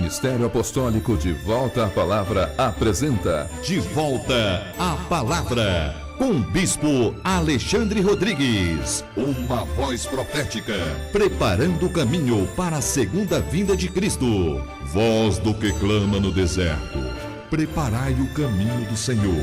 Ministério Apostólico De Volta à Palavra apresenta De Volta à Palavra, com o Bispo Alexandre Rodrigues. Uma voz profética, preparando o caminho para a segunda vinda de Cristo. Voz do que clama no deserto, preparai o caminho do Senhor.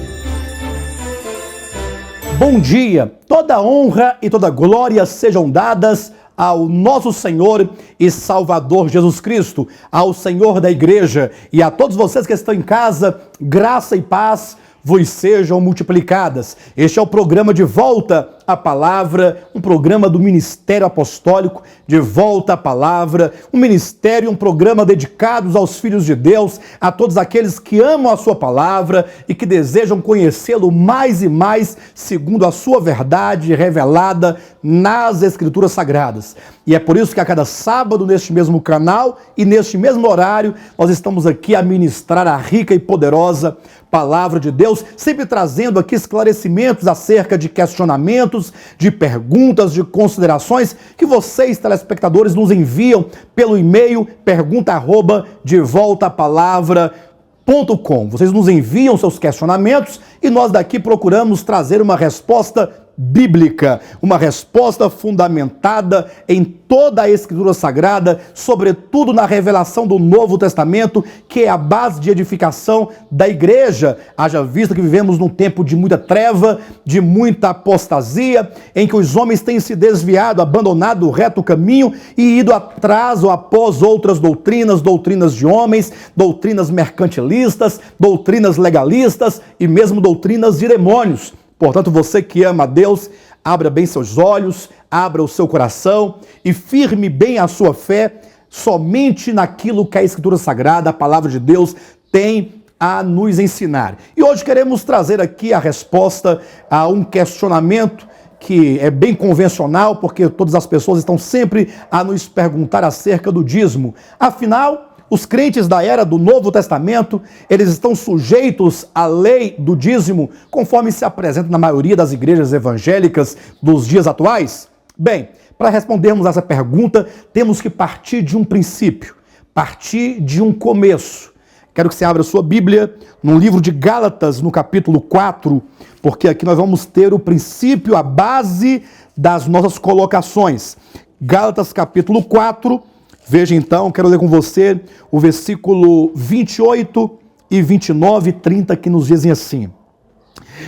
Bom dia, toda honra e toda glória sejam dadas ao nosso Senhor e Salvador Jesus Cristo, ao Senhor da Igreja e a todos vocês que estão em casa, graça e paz vos sejam multiplicadas. Este é o programa De Volta à Palavra, um programa do Ministério Apostólico De Volta à Palavra, um ministério, um programa dedicados aos filhos de Deus, a todos aqueles que amam a sua palavra e que desejam conhecê-lo mais e mais segundo a sua verdade revelada nas Escrituras Sagradas. E é por isso que a cada sábado, neste mesmo canal e neste mesmo horário, nós estamos aqui a ministrar a rica e poderosa Palavra de Deus, sempre trazendo aqui esclarecimentos acerca de questionamentos, de perguntas, de considerações que vocês, telespectadores, nos enviam pelo e-mail pergunta@devoltapalavra.com. Vocês nos enviam seus questionamentos e nós daqui procuramos trazer uma resposta bíblica, uma resposta fundamentada em toda a Escritura Sagrada, sobretudo na revelação do Novo Testamento, que é a base de edificação da igreja. Haja vista que vivemos num tempo de muita treva, de muita apostasia, em que os homens têm se desviado, abandonado o reto caminho e ido atrás ou após outras doutrinas, doutrinas de homens, doutrinas mercantilistas, doutrinas legalistas e mesmo doutrinas de demônios. Portanto, você que ama a Deus, abra bem seus olhos, abra o seu coração e firme bem a sua fé somente naquilo que a Escritura Sagrada, a Palavra de Deus, tem a nos ensinar. E hoje queremos trazer aqui a resposta a um questionamento que é bem convencional, porque todas as pessoas estão sempre a nos perguntar acerca do dízimo. Afinal, os crentes da era do Novo Testamento, eles estão sujeitos à lei do dízimo, conforme se apresenta na maioria das igrejas evangélicas dos dias atuais? Bem, para respondermos essa pergunta, temos que partir de um princípio, partir de um começo. Quero que você abra sua Bíblia no livro de Gálatas, no capítulo 4, porque aqui nós vamos ter o princípio, a base das nossas colocações. Gálatas, capítulo 4, veja então, quero ler com você o versículo 28 e 29 e 30 que nos dizem assim: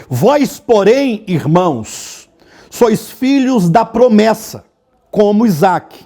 Vós, porém, irmãos, sois filhos da promessa, como Isaque.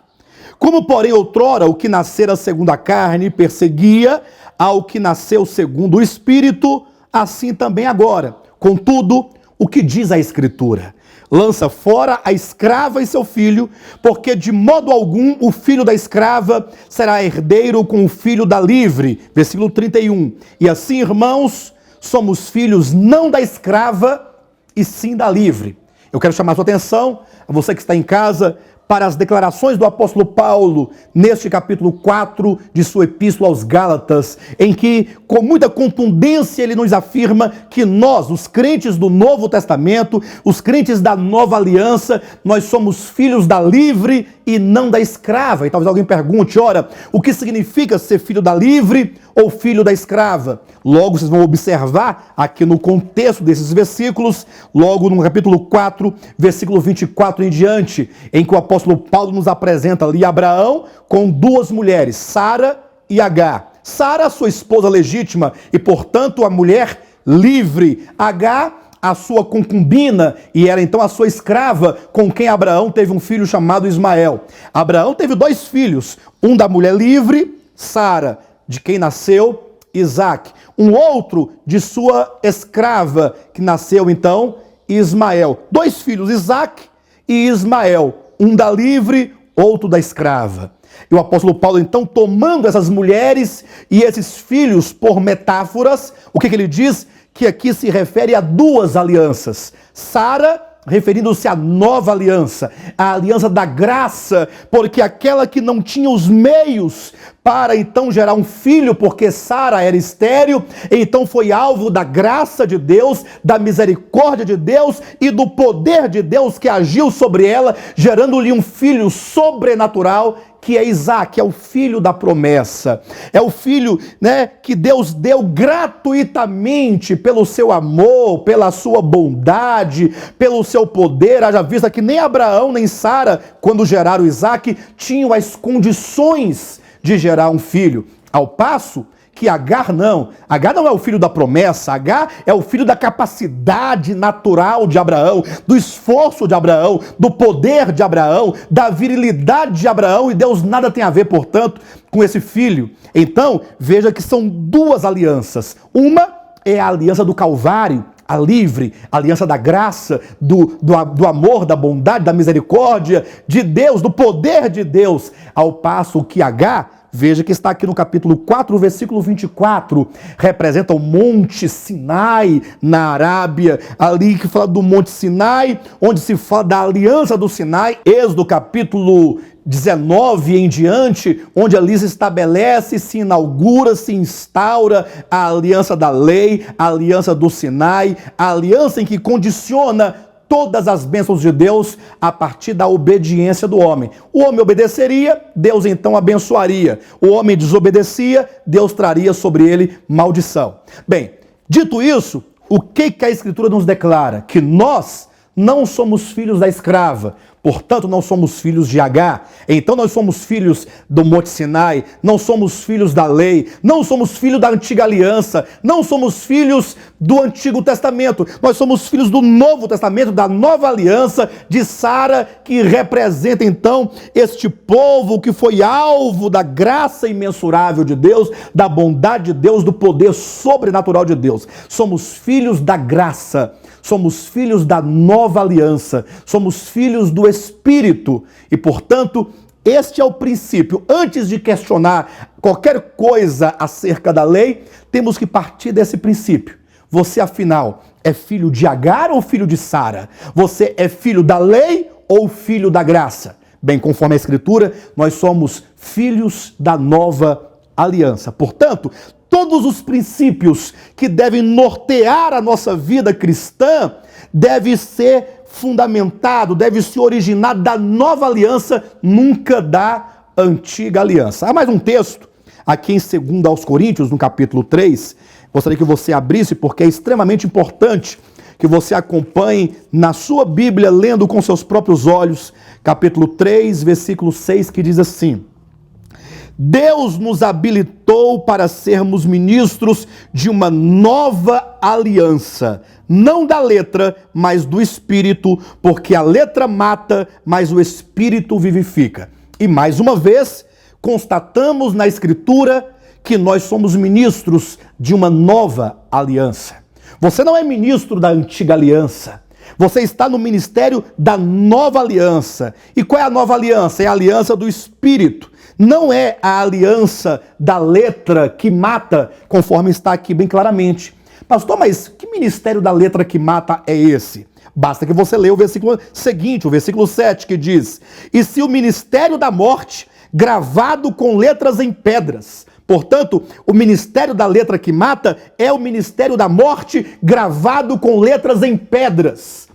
Como, porém, outrora o que nascera segundo a carne perseguia ao que nasceu segundo o Espírito, assim também agora. Contudo, o que diz a Escritura? Lança fora a escrava e seu filho, porque de modo algum o filho da escrava será herdeiro com o filho da livre. Versículo 31. E assim, irmãos, somos filhos não da escrava, e sim da livre. Eu quero chamar a sua atenção, a você que está em casa, para as declarações do apóstolo Paulo, neste capítulo 4 de sua epístola aos Gálatas, em que, com muita contundência, ele nos afirma que nós, os crentes do Novo Testamento, os crentes da Nova Aliança, nós somos filhos da livre e não da escrava. E talvez alguém pergunte, ora, o que significa ser filho da livre ou filho da escrava? Logo, vocês vão observar aqui no contexto desses versículos, logo no capítulo 4, versículo 24 em diante, em que o apóstolo Paulo nos apresenta ali Abraão com duas mulheres, Sara e Agar. Sara, sua esposa legítima e, portanto, a mulher livre. Agar, a sua concubina, e era então a sua escrava, com quem Abraão teve um filho chamado Ismael. Abraão teve dois filhos, um da mulher livre, Sara, de quem nasceu Isaque, um outro de sua escrava, que nasceu então Ismael. Dois filhos, Isaque e Ismael, um da livre, outro da escrava. E o apóstolo Paulo, então, tomando essas mulheres e esses filhos por metáforas, o que ele diz? Que aqui se refere a duas alianças. Sara, referindo-se à nova aliança, a aliança da graça, porque aquela que não tinha os meios para então gerar um filho, porque Sara era estéril, então foi alvo da graça de Deus, da misericórdia de Deus e do poder de Deus que agiu sobre ela, gerando-lhe um filho sobrenatural, que é Isaac, é o filho da promessa. É o filho, né, que Deus deu gratuitamente pelo seu amor, pela sua bondade, pelo seu poder. Haja vista que nem Abraão nem Sara, quando geraram Isaac, tinham as condições de gerar um filho. Ao passo que Agar não é o filho da promessa, Agar é o filho da capacidade natural de Abraão, do esforço de Abraão, do poder de Abraão, da virilidade de Abraão, e Deus nada tem a ver, portanto, com esse filho. Então, veja que são duas alianças. Uma é a aliança do Calvário, a livre, a aliança da graça, do amor, da bondade, da misericórdia de Deus, do poder de Deus, ao passo que Agar, veja que está aqui no capítulo 4, versículo 24, representa o Monte Sinai na Arábia, ali que fala do Monte Sinai, onde se fala da aliança do Sinai, Êxodo capítulo 19 em diante, onde ali se estabelece, se inaugura, se instaura a aliança da lei, a aliança do Sinai, a aliança em que condiciona todas as bênçãos de Deus a partir da obediência do homem. O homem obedeceria, Deus então abençoaria. O homem desobedecia, Deus traria sobre ele maldição. Bem, dito isso, o que a Escritura nos declara? Que nós não somos filhos da escrava, portanto não somos filhos de Agar. Então nós somos filhos do Monte Sinai, não somos filhos da lei, não somos filhos da antiga aliança, não somos filhos do Antigo Testamento, nós somos filhos do Novo Testamento, da nova aliança de Sara, que representa então este povo que foi alvo da graça imensurável de Deus, da bondade de Deus, do poder sobrenatural de Deus. Somos filhos da graça, somos filhos da nova aliança, somos filhos do Espírito e, portanto, este é o princípio. Antes de questionar qualquer coisa acerca da lei, temos que partir desse princípio. Você, afinal, é filho de Agar ou filho de Sara? Você é filho da lei ou filho da graça? Bem, conforme a Escritura, nós somos filhos da nova aliança. Portanto, todos os princípios que devem nortear a nossa vida cristã devem ser fundamentado, deve se originar da nova aliança, nunca da antiga aliança. Há mais um texto aqui em 2 aos Coríntios, no capítulo 3, gostaria que você abrisse, porque é extremamente importante que você acompanhe na sua Bíblia, lendo com seus próprios olhos, capítulo 3, versículo 6, que diz assim: Deus nos habilitou para sermos ministros de uma nova aliança, não da letra, mas do Espírito, porque a letra mata, mas o Espírito vivifica. E mais uma vez, constatamos na Escritura que nós somos ministros de uma nova aliança. Você não é ministro da antiga aliança. Você está no ministério da nova aliança. E qual é a nova aliança? É a aliança do Espírito. Não é a aliança da letra que mata, conforme está aqui bem claramente. Pastor, mas que ministério da letra que mata é esse? Basta que você leia o versículo seguinte, o versículo 7, que diz: E se o ministério da morte, gravado com letras em pedras. Portanto, o ministério da letra que mata é o ministério da morte gravado com letras em pedras.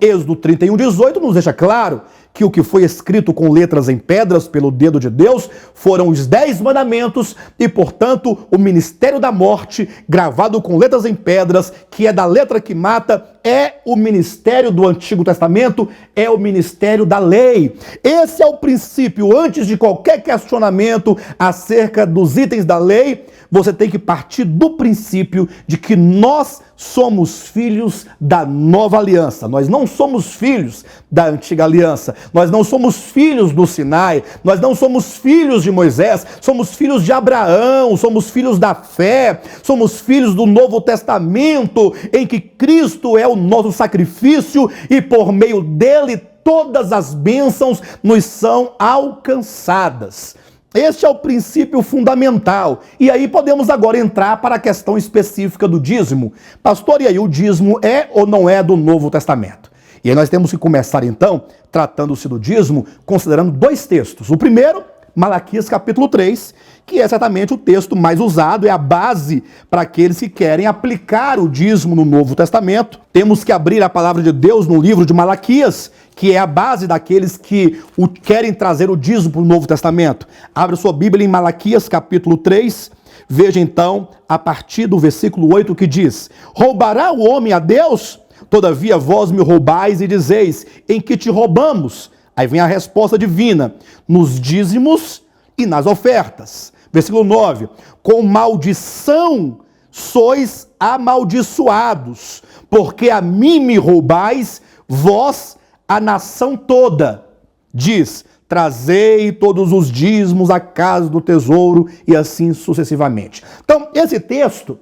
Êxodo 31:18 nos deixa claro que o que foi escrito com letras em pedras pelo dedo de Deus foram os 10 mandamentos e, portanto, o ministério da morte, gravado com letras em pedras, que é da letra que mata, é o ministério do Antigo Testamento, é o ministério da lei. Esse é o princípio. Antes de qualquer questionamento acerca dos itens da lei, você tem que partir do princípio de que nós somos filhos da nova aliança. Nós não somos filhos da antiga aliança. Nós não somos filhos do Sinai. Nós não somos filhos de Moisés. Somos filhos de Abraão. Somos filhos da fé. Somos filhos do Novo Testamento, em que Cristo é o nosso sacrifício e por meio dele todas as bênçãos nos são alcançadas. Este é o princípio fundamental. E aí podemos agora entrar para a questão específica do dízimo. Pastor, e aí o dízimo é ou não é do Novo Testamento? E aí nós temos que começar então, tratando-se do dízimo, considerando dois textos. O primeiro, Malaquias capítulo 3, que é certamente o texto mais usado, é a base para aqueles que querem aplicar o dízimo no Novo Testamento. Temos que abrir a palavra de Deus no livro de Malaquias, que é a base daqueles que querem trazer o dízimo para o Novo Testamento. Abra sua Bíblia em Malaquias, capítulo 3. Veja então, a partir do versículo 8, que diz: roubará o homem a Deus? Todavia vós me roubais e dizeis: em que te roubamos? Aí vem a resposta divina: nos dízimos e nas ofertas. Versículo 9: com maldição sois amaldiçoados, porque a mim me roubais, vós, a nação toda. Diz: trazei todos os dízimos à casa do tesouro, e assim sucessivamente. Então, esse texto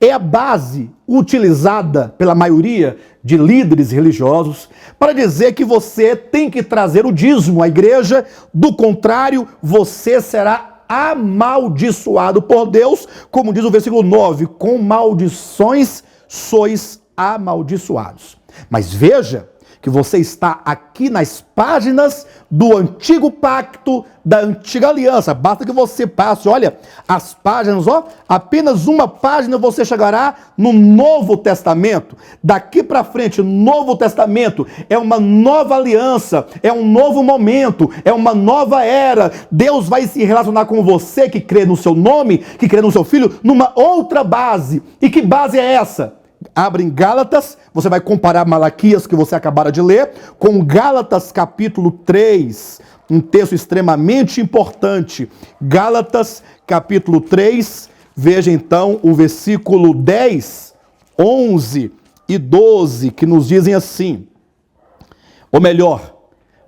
é a base utilizada pela maioria de líderes religiosos para dizer que você tem que trazer o dízimo à igreja, do contrário, você será amaldiçoado por Deus, como diz o versículo 9, com maldições sois amaldiçoados. Mas veja que você está aqui nas páginas do antigo pacto, da antiga aliança. Basta que você passe, olha, as páginas, apenas uma página você chegará no Novo Testamento. Daqui para frente, o Novo Testamento é uma nova aliança, é um novo momento, é uma nova era. Deus vai se relacionar com você que crê no seu nome, que crê no seu filho, numa outra base. E que base é essa? Abre em Gálatas, você vai comparar Malaquias, que você acabara de ler, com Gálatas capítulo 3, um texto extremamente importante. Gálatas capítulo 3, veja então o versículo 10, 11 e 12, que nos dizem assim, ou melhor,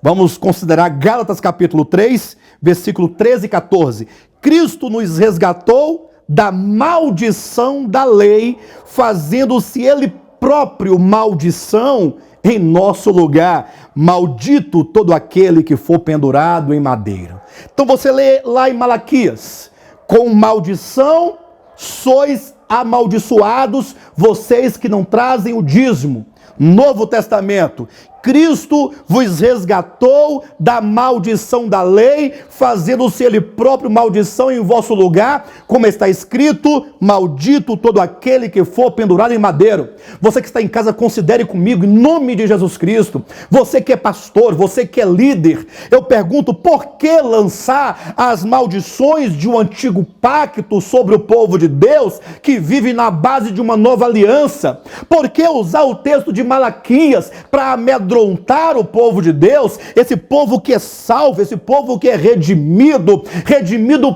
vamos considerar Gálatas capítulo 3, versículo 13 e 14. Cristo nos resgatou da maldição da lei, fazendo-se ele próprio maldição em nosso lugar. Maldito todo aquele que for pendurado em madeira. Então você lê lá em Malaquias: com maldição sois amaldiçoados, vocês que não trazem o dízimo. Novo Testamento: Cristo vos resgatou da maldição da lei, fazendo-se ele próprio maldição em vosso lugar, como está escrito: maldito todo aquele que for pendurado em madeiro. Você que está em casa, considere comigo, em nome de Jesus Cristo. Você que é pastor, você que é líder, eu pergunto: por que lançar as maldições de um antigo pacto sobre o povo de Deus, que vive na base de uma nova aliança? Por que usar o texto de Malaquias para amedrontar o povo de Deus, esse povo que é salvo, esse povo que é redimido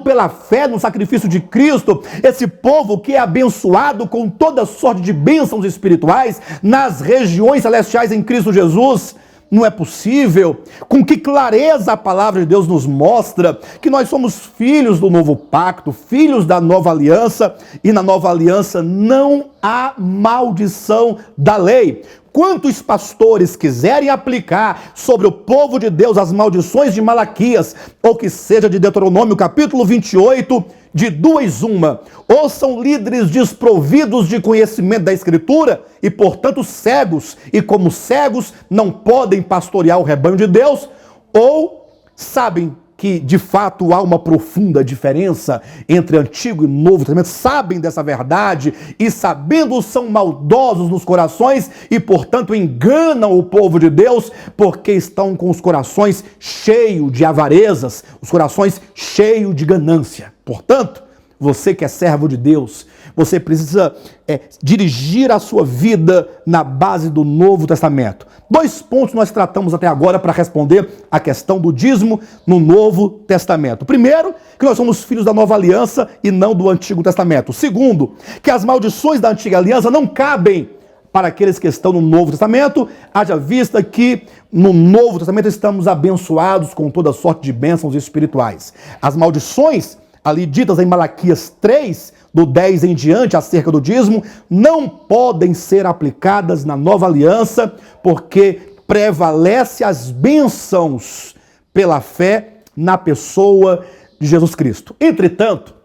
pela fé no sacrifício de Cristo, esse povo que é abençoado com toda sorte de bênçãos espirituais nas regiões celestiais em Cristo Jesus? Não é possível. Com que clareza a palavra de Deus nos mostra que nós somos filhos do novo pacto, filhos da nova aliança, e na nova aliança não há maldição da lei. Quantos pastores quiserem aplicar sobre o povo de Deus as maldições de Malaquias, ou que seja de Deuteronômio capítulo 28, de duas uma: ou são líderes desprovidos de conhecimento da Escritura e, portanto, cegos, e como cegos não podem pastorear o rebanho de Deus, ou sabem que de fato há uma profunda diferença entre Antigo e Novo Testamento, sabem dessa verdade e, sabendo, são maldosos nos corações e, portanto, enganam o povo de Deus, porque estão com os corações cheios de avarezas, os corações cheios de ganância. Portanto, você que é servo de Deus, você precisa dirigir a sua vida na base do Novo Testamento. 2 pontos nós tratamos até agora para responder a questão do dízimo no Novo Testamento. Primeiro, que nós somos filhos da Nova Aliança e não do Antigo Testamento. Segundo, que as maldições da Antiga Aliança não cabem para aqueles que estão no Novo Testamento, haja vista que no Novo Testamento estamos abençoados com toda sorte de bênçãos espirituais. As maldições ali ditas em Malaquias 3, do 10 em diante, acerca do dízimo, não podem ser aplicadas na nova aliança, porque prevalece as bênçãos pela fé na pessoa de Jesus Cristo. Entretanto,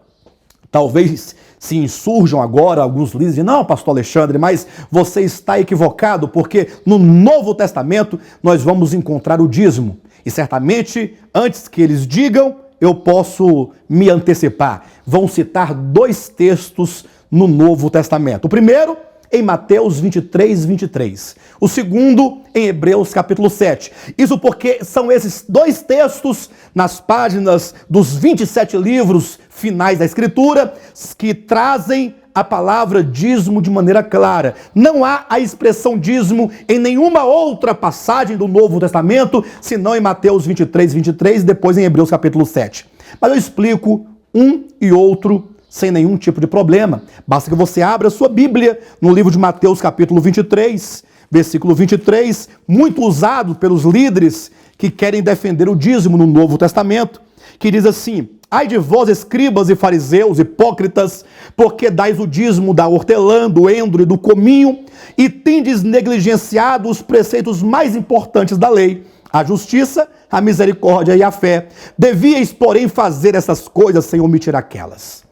talvez se insurjam agora alguns líderes e não, pastor Alexandre, mas você está equivocado, porque no Novo Testamento nós vamos encontrar o dízimo. E certamente, antes que eles digam, eu posso me antecipar. Vão citar 2 textos no Novo Testamento. O primeiro em Mateus 23, 23. O segundo em Hebreus capítulo 7. Isso porque são esses 2 textos nas páginas dos 27 livros finais da Escritura que trazem a palavra dízimo de maneira clara. Não há a expressão dízimo em nenhuma outra passagem do Novo Testamento, senão em Mateus 23, 23 e depois em Hebreus capítulo 7. Mas eu explico um e outro sem nenhum tipo de problema. Basta que você abra a sua Bíblia no livro de Mateus capítulo 23, versículo 23, muito usado pelos líderes que querem defender o dízimo no Novo Testamento, que diz assim: ai de vós, escribas e fariseus, hipócritas, porque dais o dízimo da hortelã, do endro e do cominho, e tendes negligenciado os preceitos mais importantes da lei, a justiça, a misericórdia e a fé. Devíeis, porém, fazer essas coisas sem omitir aquelas.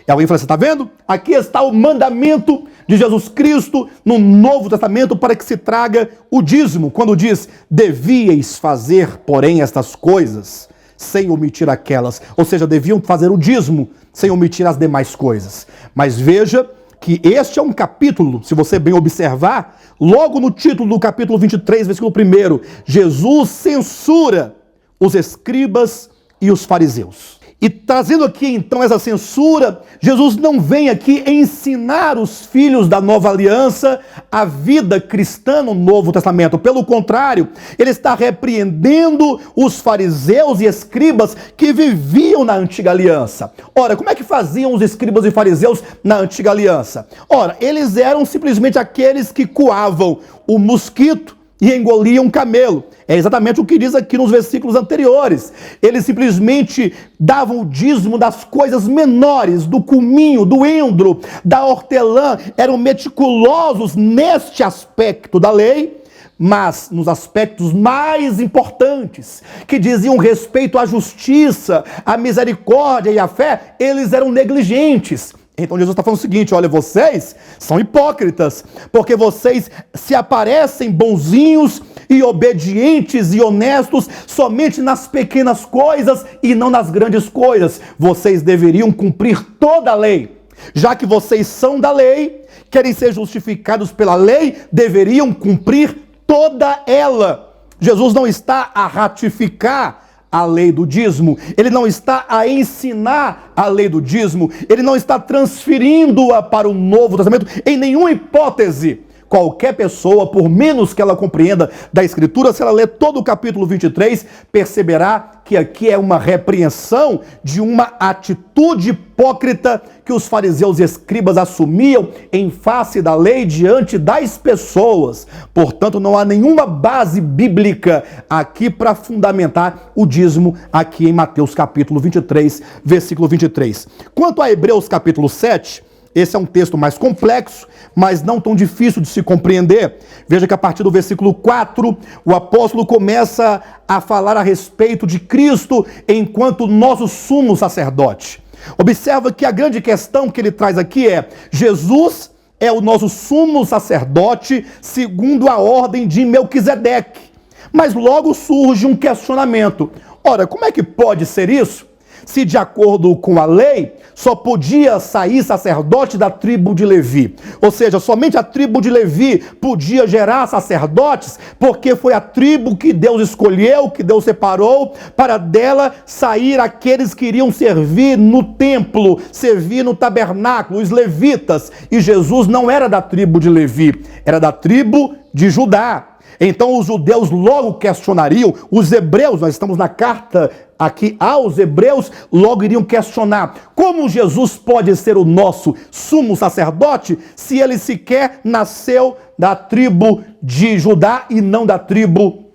E alguém fala, você está vendo? Aqui está o mandamento de Jesus Cristo no Novo Testamento para que se traga o dízimo, quando diz, devíeis fazer, porém, estas coisas sem omitir aquelas. Ou seja, deviam fazer o dízimo sem omitir as demais coisas. Mas veja que este é um capítulo, se você bem observar, logo no título do capítulo 23, versículo 1, Jesus censura os escribas e os fariseus. E trazendo aqui então essa censura, Jesus não vem aqui ensinar os filhos da nova aliança a vida cristã no Novo Testamento. Pelo contrário, ele está repreendendo os fariseus e escribas que viviam na antiga aliança. Ora, como é que faziam os escribas e fariseus na antiga aliança? Ora, eles eram simplesmente aqueles que coavam o mosquito e engoliam um camelo. É exatamente o que diz aqui nos versículos anteriores. Eles simplesmente davam o dízimo das coisas menores, do cominho, do endro, da hortelã. Eram meticulosos neste aspecto da lei, mas nos aspectos mais importantes, que diziam respeito à justiça, à misericórdia e à fé, eles eram negligentes. Então Jesus está falando o seguinte, olha, vocês são hipócritas, porque vocês se aparecem bonzinhos e obedientes e honestos somente nas pequenas coisas e não nas grandes coisas. Vocês deveriam cumprir toda a lei. Já que vocês são da lei, querem ser justificados pela lei, deveriam cumprir toda ela. Jesus não está a ratificar a lei do dízimo, ele não está a ensinar a lei do dízimo, ele não está transferindo-a para o Novo Testamento em nenhuma hipótese. Qualquer pessoa, por menos que ela compreenda da Escritura, se ela ler todo o capítulo 23, perceberá que aqui é uma repreensão de uma atitude hipócrita que os fariseus e escribas assumiam em face da lei diante das pessoas. Portanto, não há nenhuma base bíblica aqui para fundamentar o dízimo aqui em Mateus capítulo 23, versículo 23. Quanto a Hebreus capítulo 7, esse é um texto mais complexo, mas não tão difícil de se compreender. Veja que a partir do versículo 4, o apóstolo começa a falar a respeito de Cristo enquanto nosso sumo sacerdote. Observa que a grande questão que ele traz aqui é: Jesus é o nosso sumo sacerdote segundo a ordem de Melquisedeque. Mas logo surge um questionamento. Ora, como é que pode ser isso? Se de acordo com a lei, só podia sair sacerdote da tribo de Levi. Ou seja, somente a tribo de Levi podia gerar sacerdotes, porque foi a tribo que Deus escolheu, que Deus separou, para dela sair aqueles que iriam servir no templo, servir no tabernáculo, os levitas. E Jesus não era da tribo de Levi, era da tribo de Judá. Então os judeus logo questionariam, os hebreus, nós estamos na carta aqui aos hebreus, logo iriam questionar: como Jesus pode ser o nosso sumo sacerdote se ele sequer nasceu da tribo de Judá e não da tribo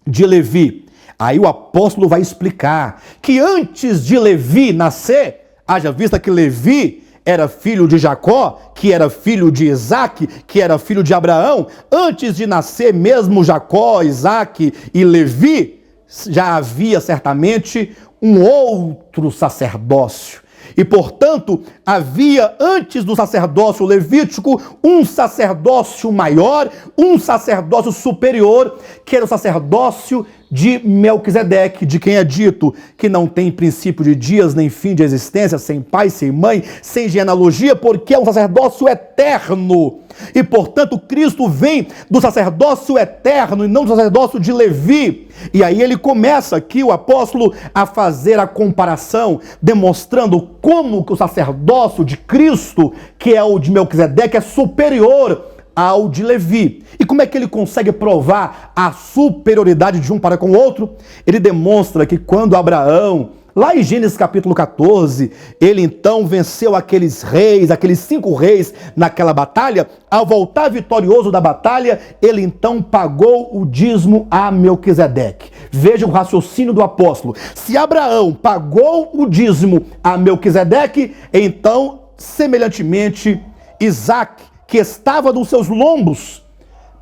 de Levi? Aí o apóstolo vai explicar que antes de Levi nascer, haja vista que Levi era filho de Jacó, que era filho de Isaac, que era filho de Abraão, antes de nascer mesmo Jacó, Isaac e Levi, já havia certamente um outro sacerdócio. E, portanto, havia antes do sacerdócio levítico um sacerdócio maior, um sacerdócio superior, que era o sacerdócio de Melquisedeque, de quem é dito que não tem princípio de dias nem fim de existência, sem pai, sem mãe, sem genealogia, porque é um sacerdócio eterno. E, portanto, Cristo vem do sacerdócio eterno e não do sacerdócio de Levi. E aí ele começa aqui, o apóstolo, a fazer a comparação, demonstrando como que o sacerdócio de Cristo, que é o de Melquisedeque, é superior ao de Levi. E como é que ele consegue provar a superioridade de um para com o outro? Ele demonstra que quando Abraão, lá em Gênesis capítulo 14, ele então venceu aqueles 5 reis naquela batalha. Ao voltar vitorioso da batalha, ele então pagou o dízimo a Melquisedeque. Veja o raciocínio do apóstolo. Se Abraão pagou o dízimo a Melquisedeque, então, semelhantemente, Isaac, que estava nos seus lombos,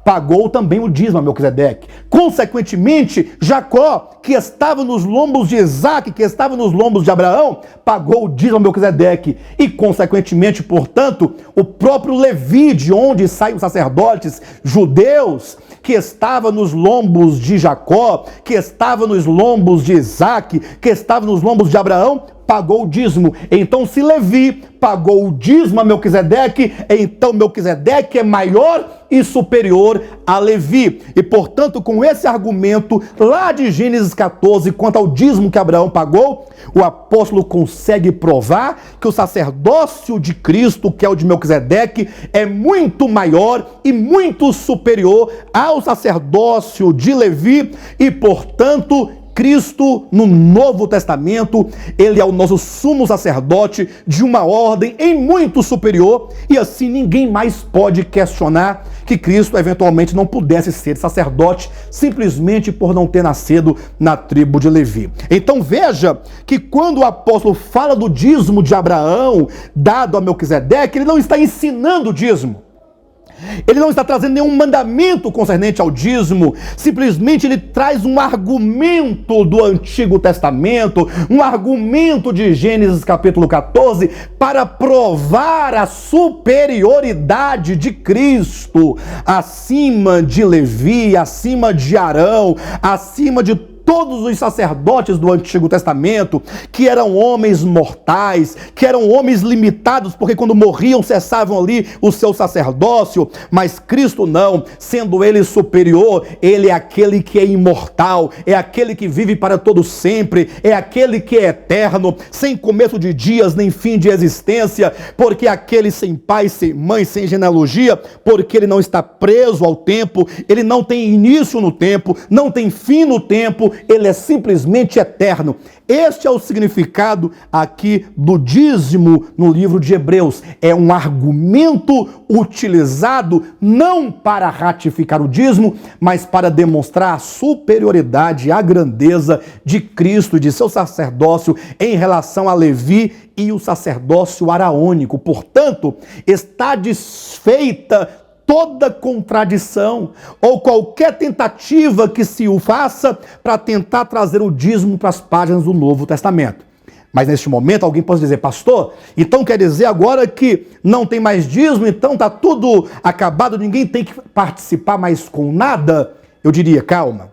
pagou também o dízimo a Melquisedeque. Consequentemente, Jacó, que estava nos lombos de Isaac, que estava nos lombos de Abraão, pagou o dízimo a Melquisedeque. E, consequentemente, portanto, o próprio Levi, de onde saem os sacerdotes judeus, que estava nos lombos de Jacó, que estava nos lombos de Isaac, que estava nos lombos de Abraão, pagou o dízimo. Então, se Levi pagou o dízimo a Melquisedeque, então Melquisedeque é maior e superior a Levi. E, portanto, com esse argumento lá de Gênesis 14, quanto ao dízimo que Abraão pagou, o apóstolo consegue provar que o sacerdócio de Cristo, que é o de Melquisedeque, é muito maior e muito superior ao sacerdócio de Levi e, portanto, Cristo, no Novo Testamento, ele é o nosso sumo sacerdote de uma ordem em muito superior, e assim ninguém mais pode questionar que Cristo eventualmente não pudesse ser sacerdote simplesmente por não ter nascido na tribo de Levi. Então veja que quando o apóstolo fala do dízimo de Abraão dado a Melquisedeque, ele não está ensinando o dízimo. Ele não está trazendo nenhum mandamento concernente ao dízimo, simplesmente ele traz um argumento do Antigo Testamento, um argumento de Gênesis capítulo 14, para provar a superioridade de Cristo acima de Levi, acima de Arão, acima de todos os sacerdotes do Antigo Testamento, que eram homens mortais, que eram homens limitados, porque quando morriam cessavam ali o seu sacerdócio, mas Cristo não, sendo ele superior, ele é aquele que é imortal, é aquele que vive para todo sempre, é aquele que é eterno, sem começo de dias nem fim de existência, porque é aquele sem pai, sem mãe, sem genealogia, porque ele não está preso ao tempo, ele não tem início no tempo, não tem fim no tempo, ele é simplesmente eterno. Este é o significado aqui do dízimo no livro de Hebreus. É um argumento utilizado não para ratificar o dízimo, mas para demonstrar a superioridade, a grandeza de Cristo e de seu sacerdócio em relação a Levi e o sacerdócio araônico. Portanto, está desfeita toda contradição ou qualquer tentativa que se o faça para tentar trazer o dízimo para as páginas do Novo Testamento. Mas neste momento alguém pode dizer: pastor, então quer dizer agora que não tem mais dízimo, então está tudo acabado, ninguém tem que participar mais com nada? Eu diria, calma.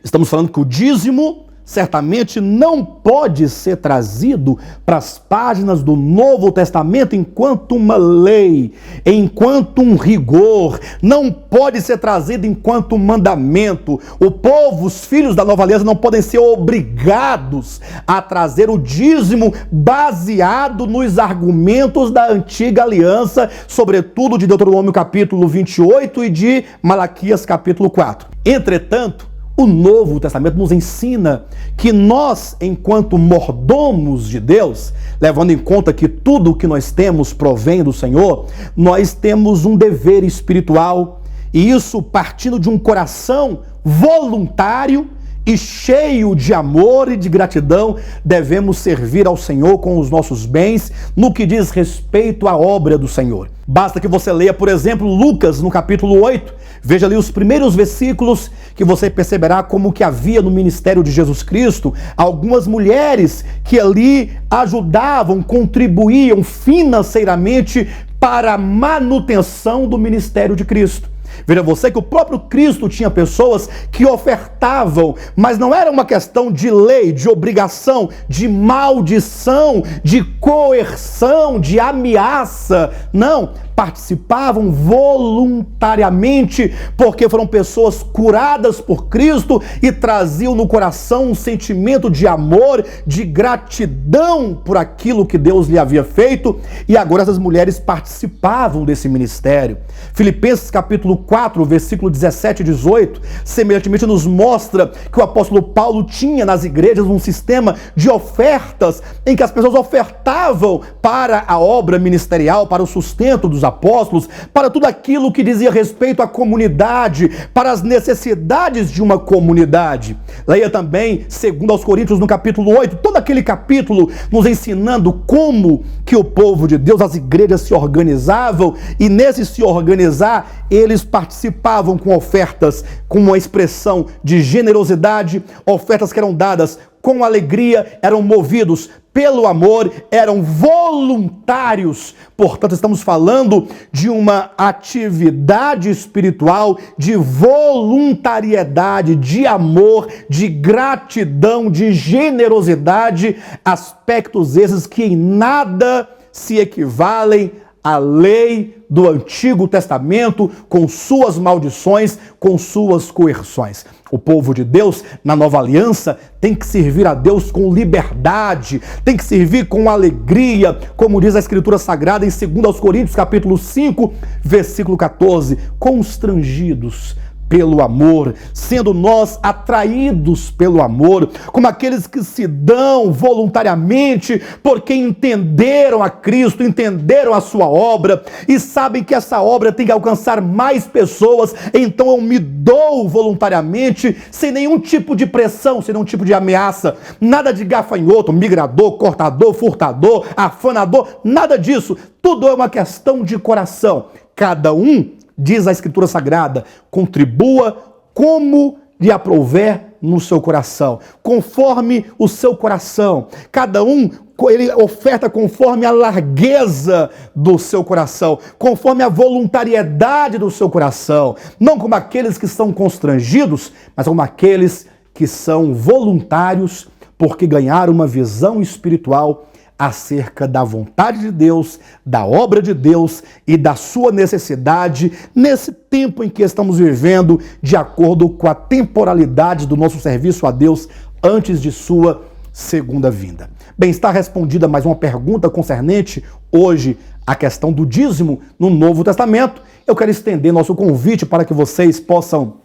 Estamos falando que o dízimo certamente não pode ser trazido para as páginas do Novo Testamento enquanto uma lei, enquanto um rigor, não pode ser trazido enquanto um mandamento. O povo, os filhos da nova aliança não podem ser obrigados a trazer o dízimo baseado nos argumentos da antiga aliança, sobretudo de Deuteronômio capítulo 28 e de Malaquias capítulo 4. Entretanto, o Novo Testamento nos ensina que nós, enquanto mordomos de Deus, levando em conta que tudo o que nós temos provém do Senhor, nós temos um dever espiritual, e isso partindo de um coração voluntário e cheio de amor e de gratidão, devemos servir ao Senhor com os nossos bens no que diz respeito à obra do Senhor. Basta que você leia, por exemplo, Lucas no capítulo 8, veja ali os primeiros versículos, que você perceberá como que havia no ministério de Jesus Cristo algumas mulheres que ali ajudavam, contribuíam financeiramente para a manutenção do ministério de Cristo. Veja você que o próprio Cristo tinha pessoas que ofertavam, mas não era uma questão de lei, de obrigação, de maldição, de coerção, de ameaça. Não, participavam voluntariamente, porque foram pessoas curadas por Cristo e traziam no coração um sentimento de amor, de gratidão por aquilo que Deus lhe havia feito, e agora essas mulheres participavam desse ministério. Filipenses capítulo 4, versículo 17 e 18, semelhantemente nos mostra que o apóstolo Paulo tinha nas igrejas um sistema de ofertas, em que as pessoas ofertavam para a obra ministerial, para o sustento dos apóstolos, para tudo aquilo que dizia respeito à comunidade, para as necessidades de uma comunidade. Leia também 2 Coríntios no capítulo 8, todo aquele capítulo nos ensinando como que o povo de Deus, as igrejas se organizavam, e nesse se organizar, eles participavam com ofertas, com uma expressão de generosidade, ofertas que eram dadas com alegria, eram movidos pelo amor, eram voluntários. Portanto, estamos falando de uma atividade espiritual, de voluntariedade, de amor, de gratidão, de generosidade, aspectos esses que em nada se equivalem à lei do Antigo Testamento, com suas maldições, com suas coerções. O povo de Deus, na nova aliança, tem que servir a Deus com liberdade, tem que servir com alegria, como diz a Escritura Sagrada em 2 Coríntios, capítulo 5, versículo 14, constrangidos pelo amor, sendo nós atraídos pelo amor, como aqueles que se dão voluntariamente porque entenderam a Cristo, entenderam a sua obra e sabem que essa obra tem que alcançar mais pessoas, então eu me dou voluntariamente, sem nenhum tipo de pressão, sem nenhum tipo de ameaça, nada de gafanhoto, migrador, cortador, furtador, afanador, nada disso, tudo é uma questão de coração. Cada um, diz a Escritura Sagrada, contribua como lhe aprouver no seu coração, conforme o seu coração. Cada um, ele oferta conforme a largueza do seu coração, conforme a voluntariedade do seu coração. Não como aqueles que são constrangidos, mas como aqueles que são voluntários, porque ganharam uma visão espiritual acerca da vontade de Deus, da obra de Deus e da sua necessidade nesse tempo em que estamos vivendo, de acordo com a temporalidade do nosso serviço a Deus antes de sua segunda vinda. Bem, está respondida mais uma pergunta concernente hoje à questão do dízimo no Novo Testamento. Eu quero estender nosso convite para que vocês possam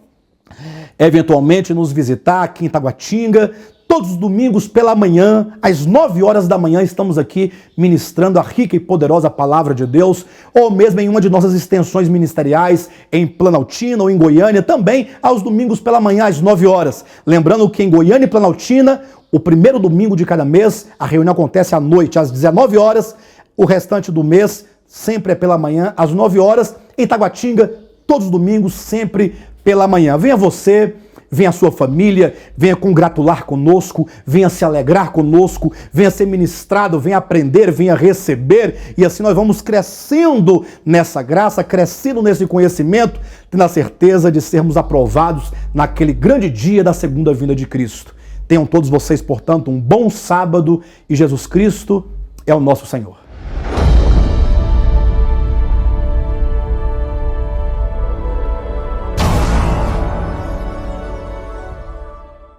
eventualmente nos visitar aqui em Taguatinga. Todos os domingos pela manhã, às 9 horas da manhã, estamos aqui ministrando a rica e poderosa palavra de Deus, ou mesmo em uma de nossas extensões ministeriais em Planaltina ou em Goiânia, também aos domingos pela manhã, às 9 horas. Lembrando que em Goiânia e Planaltina, o primeiro domingo de cada mês, a reunião acontece à noite, às 19 horas, o restante do mês sempre é pela manhã, às 9 horas, em Taguatinga, todos os domingos, sempre pela manhã. Venha você, venha a sua família, venha congratular conosco, venha se alegrar conosco, venha ser ministrado, venha aprender, venha receber, e assim nós vamos crescendo nessa graça, crescendo nesse conhecimento, tendo a certeza de sermos aprovados naquele grande dia da segunda vinda de Cristo. Tenham todos vocês, portanto, um bom sábado, e Jesus Cristo é o nosso Senhor.